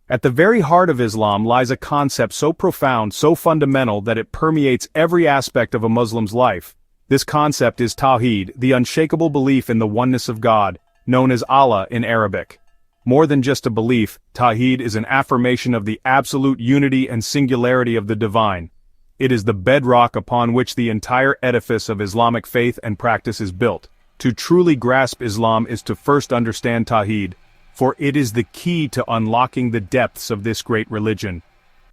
At the very heart of Islam lies a concept so profound, so fundamental that it permeates every aspect of a Muslim's life. This concept is Tawhid, the unshakable belief in the oneness of God, known as Allah in Arabic. More than just a belief, Tawhid is an affirmation of the absolute unity and singularity of the divine. It is the bedrock upon which the entire edifice of Islamic faith and practice is built. To truly grasp Islam is to first understand Tawhid, for it is the key to unlocking the depths of this great religion.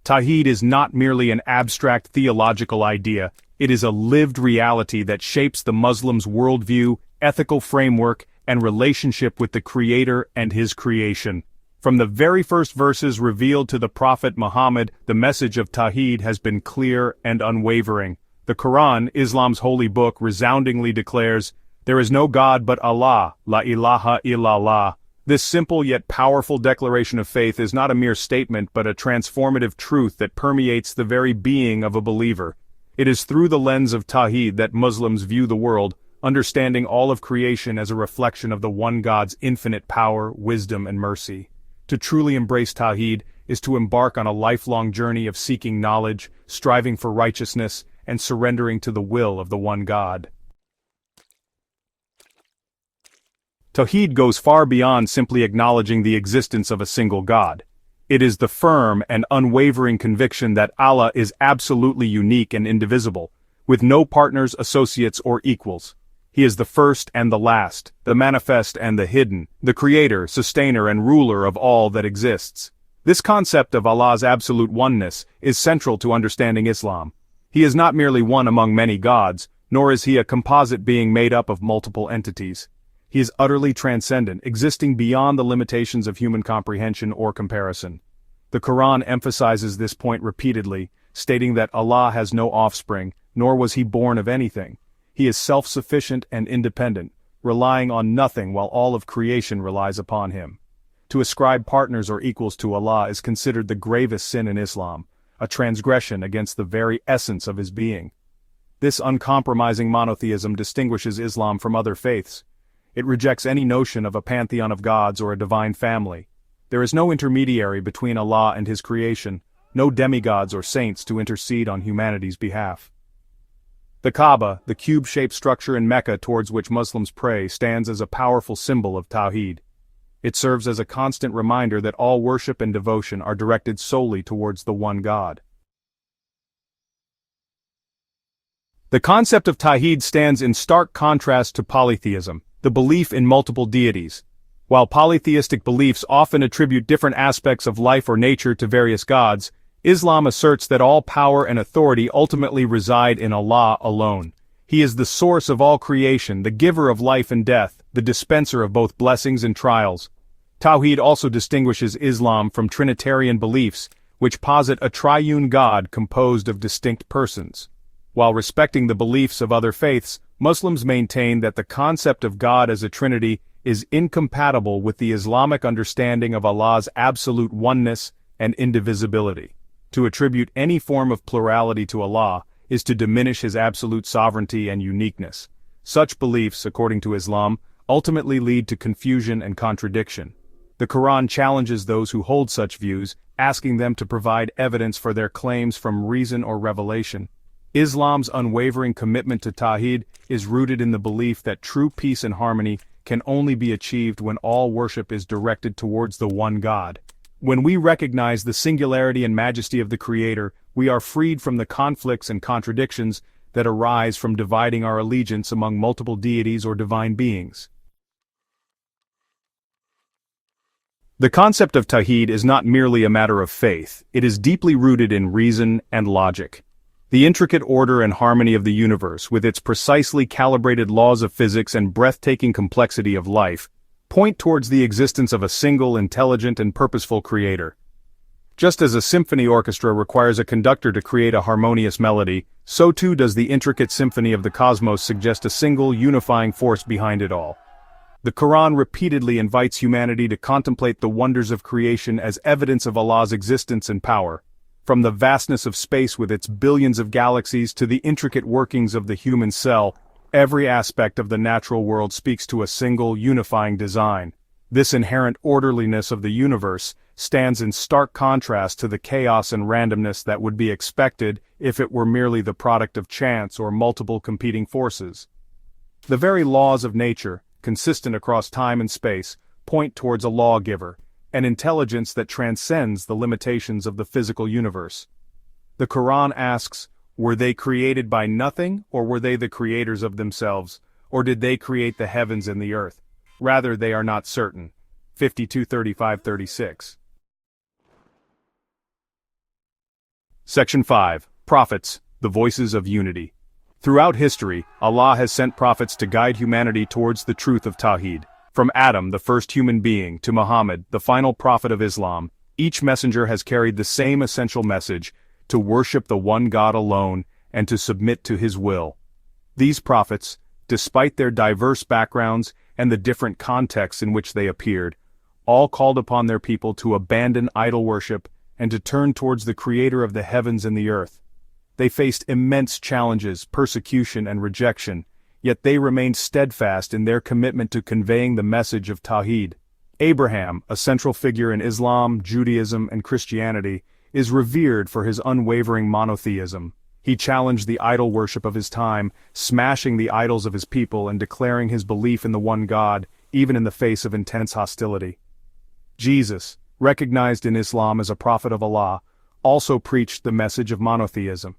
Tawhid is not merely an abstract theological idea, it is a lived reality that shapes the Muslim's worldview, ethical framework, and relationship with the Creator and His creation. From the very first verses revealed to the Prophet Muhammad, the message of Tawhid has been clear and unwavering. The Quran, Islam's holy book, resoundingly declares, "There is no God but Allah, la ilaha illallah." This simple yet powerful declaration of faith is not a mere statement but a transformative truth that permeates the very being of a believer. It is through the lens of Tawhid that Muslims view the world, understanding all of creation as a reflection of the one God's infinite power, wisdom, and mercy. To truly embrace Tawhid is to embark on a lifelong journey of seeking knowledge, striving for righteousness, and surrendering to the will of the one God. Tawhid goes far beyond simply acknowledging the existence of a single God. It is the firm and unwavering conviction that Allah is absolutely unique and indivisible, with no partners, associates, or equals. He is the first and the last, the manifest and the hidden, the creator, sustainer, and ruler of all that exists. This concept of Allah's absolute oneness is central to understanding Islam. He is not merely one among many gods, nor is he a composite being made up of multiple entities. He is utterly transcendent, existing beyond the limitations of human comprehension or comparison. The Quran emphasizes this point repeatedly, stating that Allah has no offspring, nor was he born of anything. He is self-sufficient and independent, relying on nothing while all of creation relies upon him. To ascribe partners or equals to Allah is considered the gravest sin in Islam, a transgression against the very essence of his being. This uncompromising monotheism distinguishes Islam from other faiths. It rejects any notion of a pantheon of gods or a divine family. There is no intermediary between Allah and His creation, no demigods or saints to intercede on humanity's behalf. The Kaaba, the cube-shaped structure in Mecca towards which Muslims pray, stands as a powerful symbol of Tawhid. It serves as a constant reminder that all worship and devotion are directed solely towards the one God. The concept of Tawhid stands in stark contrast to polytheism, the belief in multiple deities. While polytheistic beliefs often attribute different aspects of life or nature to various gods, Islam asserts that all power and authority ultimately reside in Allah alone. He is the source of all creation, the giver of life and death, the dispenser of both blessings and trials. Tawhid also distinguishes Islam from trinitarian beliefs, which posit a triune God composed of distinct persons. While respecting the beliefs of other faiths, Muslims maintain that the concept of God as a trinity is incompatible with the Islamic understanding of Allah's absolute oneness and indivisibility. To attribute any form of plurality to Allah is to diminish His absolute sovereignty and uniqueness. Such beliefs, according to Islam, ultimately lead to confusion and contradiction. The Quran challenges those who hold such views, asking them to provide evidence for their claims from reason or revelation. Islam's unwavering commitment to Tawhid is rooted in the belief that true peace and harmony can only be achieved when all worship is directed towards the one God. When we recognize the singularity and majesty of the Creator, we are freed from the conflicts and contradictions that arise from dividing our allegiance among multiple deities or divine beings. The concept of Tawhid is not merely a matter of faith, it is deeply rooted in reason and logic. The intricate order and harmony of the universe, with its precisely calibrated laws of physics and breathtaking complexity of life, point towards the existence of a single, intelligent, and purposeful creator. Just as a symphony orchestra requires a conductor to create a harmonious melody, so too does the intricate symphony of the cosmos suggest a single, unifying force behind it all. The Quran repeatedly invites humanity to contemplate the wonders of creation as evidence of Allah's existence and power. From the vastness of space with its billions of galaxies to the intricate workings of the human cell, every aspect of the natural world speaks to a single, unifying design. This inherent orderliness of the universe stands in stark contrast to the chaos and randomness that would be expected if it were merely the product of chance or multiple competing forces. The very laws of nature, consistent across time and space, point towards a lawgiver, an intelligence that transcends the limitations of the physical universe. The Quran asks, were they created by nothing, or were they the creators of themselves, or did they create the heavens and the earth? Rather, they are not certain. 52:35-36. Section 5. Prophets, the voices of unity. Throughout history, Allah has sent prophets to guide humanity towards the truth of Tawhid. From Adam, the first human being, to Muhammad, the final prophet of Islam, each messenger has carried the same essential message: to worship the one God alone, and to submit to His will. These prophets, despite their diverse backgrounds and the different contexts in which they appeared, all called upon their people to abandon idol worship and to turn towards the Creator of the heavens and the earth. They faced immense challenges, persecution, and rejection, yet they remained steadfast in their commitment to conveying the message of Tawhid. Abraham, a central figure in Islam, Judaism, and Christianity, is revered for his unwavering monotheism. He challenged the idol worship of his time, smashing the idols of his people and declaring his belief in the one God, even in the face of intense hostility. Jesus, recognized in Islam as a prophet of Allah, also preached the message of monotheism.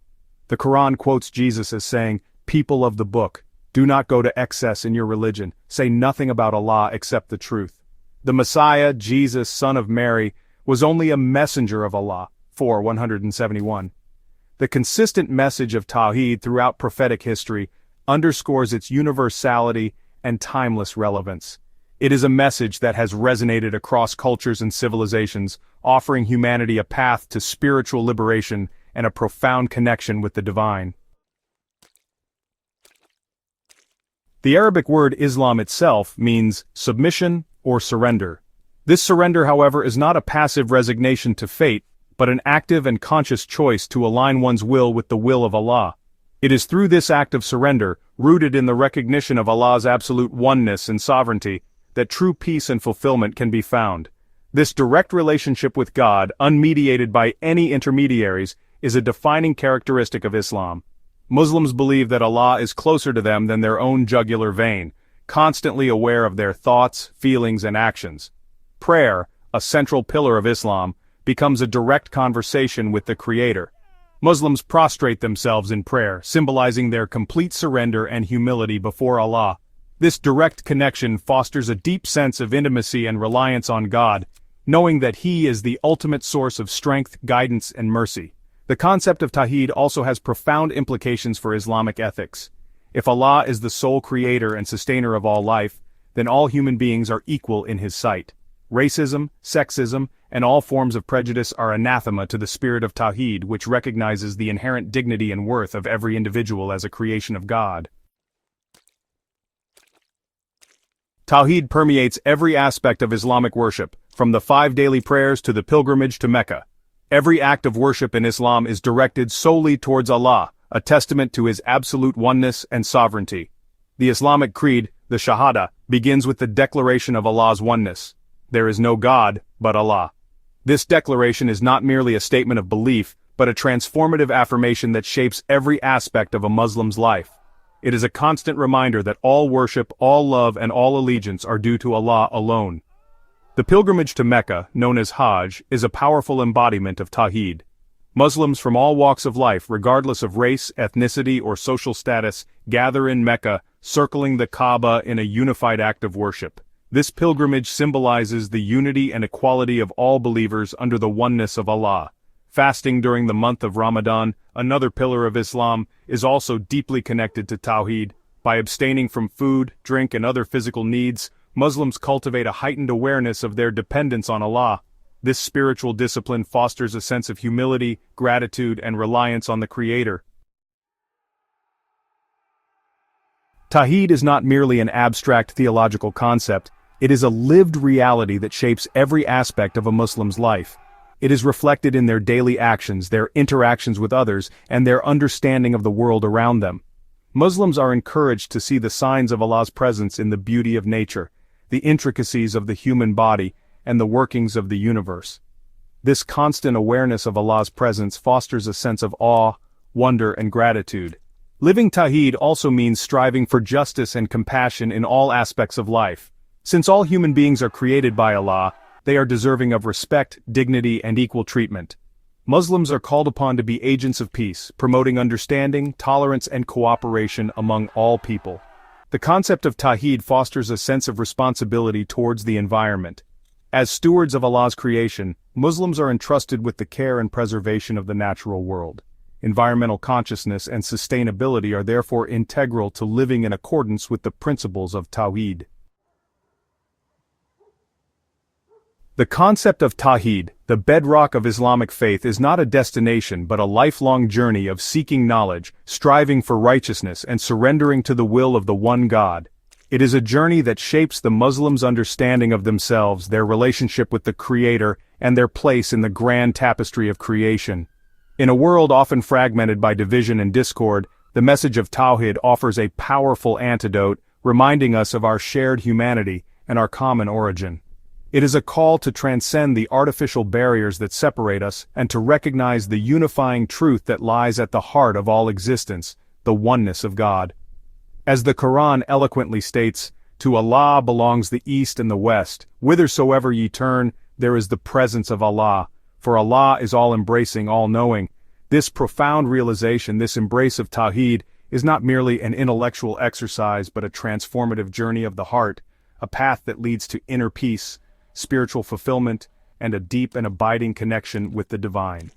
The Quran quotes Jesus as saying, "People of the book, do not go to excess in your religion, say nothing about Allah except the truth." The Messiah, Jesus, son of Mary, was only a messenger of Allah, 4:171. The consistent message of Tawhid throughout prophetic history underscores its universality and timeless relevance. It is a message that has resonated across cultures and civilizations, offering humanity a path to spiritual liberation and a profound connection with the divine. The Arabic word Islam itself means submission or surrender. This surrender, however, is not a passive resignation to fate, but an active and conscious choice to align one's will with the will of Allah. It is through this act of surrender, rooted in the recognition of Allah's absolute oneness and sovereignty, that true peace and fulfillment can be found. This direct relationship with God, unmediated by any intermediaries, is a defining characteristic of Islam. Muslims believe that Allah is closer to them than their own jugular vein, constantly aware of their thoughts, feelings, and actions. Prayer, a central pillar of Islam, becomes a direct conversation with the Creator. Muslims prostrate themselves in prayer, symbolizing their complete surrender and humility before Allah. This direct connection fosters a deep sense of intimacy and reliance on God, knowing that He is the ultimate source of strength, guidance, and mercy. The concept of Tawhid also has profound implications for Islamic ethics. If Allah is the sole creator and sustainer of all life, then all human beings are equal in His sight. Racism, sexism, and all forms of prejudice are anathema to the spirit of Tawhid, which recognizes the inherent dignity and worth of every individual as a creation of God. Tawhid permeates every aspect of Islamic worship, from the 5 daily prayers to the pilgrimage to Mecca. Every act of worship in Islam is directed solely towards Allah, a testament to His absolute oneness and sovereignty. The Islamic creed, the Shahada, begins with the declaration of Allah's oneness. There is no God but Allah. This declaration is not merely a statement of belief, but a transformative affirmation that shapes every aspect of a Muslim's life. It is a constant reminder that all worship, all love, and all allegiance are due to Allah alone. The pilgrimage to Mecca, known as Hajj, is a powerful embodiment of Tawhid. Muslims from all walks of life, regardless of race, ethnicity, or social status, gather in Mecca, circling the Kaaba in a unified act of worship. This pilgrimage symbolizes the unity and equality of all believers under the oneness of Allah. Fasting during the month of Ramadan, another pillar of Islam, is also deeply connected to Tawhid. By abstaining from food, drink, and other physical needs, Muslims cultivate a heightened awareness of their dependence on Allah. This spiritual discipline fosters a sense of humility, gratitude, and reliance on the Creator. Tawhid is not merely an abstract theological concept, it is a lived reality that shapes every aspect of a Muslim's life. It is reflected in their daily actions, their interactions with others, and their understanding of the world around them. Muslims are encouraged to see the signs of Allah's presence in the beauty of nature. the intricacies of the human body, and the workings of the universe. This constant awareness of Allah's presence fosters a sense of awe, wonder, and gratitude. Living Tawhid also means striving for justice and compassion in all aspects of life. Since all human beings are created by Allah, they are deserving of respect, dignity, and equal treatment. Muslims are called upon to be agents of peace, promoting understanding, tolerance, and cooperation among all people. The concept of Tawhid fosters a sense of responsibility towards the environment. As stewards of Allah's creation, Muslims are entrusted with the care and preservation of the natural world. Environmental consciousness and sustainability are therefore integral to living in accordance with the principles of Tawhid. The concept of Tawhid, the bedrock of Islamic faith, is not a destination but a lifelong journey of seeking knowledge, striving for righteousness, and surrendering to the will of the one God. It is a journey that shapes the Muslims' understanding of themselves, their relationship with the Creator, and their place in the grand tapestry of creation. In a world often fragmented by division and discord, the message of Tawhid offers a powerful antidote, reminding us of our shared humanity and our common origin. It is a call to transcend the artificial barriers that separate us and to recognize the unifying truth that lies at the heart of all existence, the oneness of God. As the Quran eloquently states, "To Allah belongs the east and the west. Whithersoever ye turn, there is the presence of Allah. For Allah is all-embracing, all-knowing." This profound realization, this embrace of Tawhid, is not merely an intellectual exercise but a transformative journey of the heart, a path that leads to inner peace, spiritual fulfillment, and a deep and abiding connection with the divine.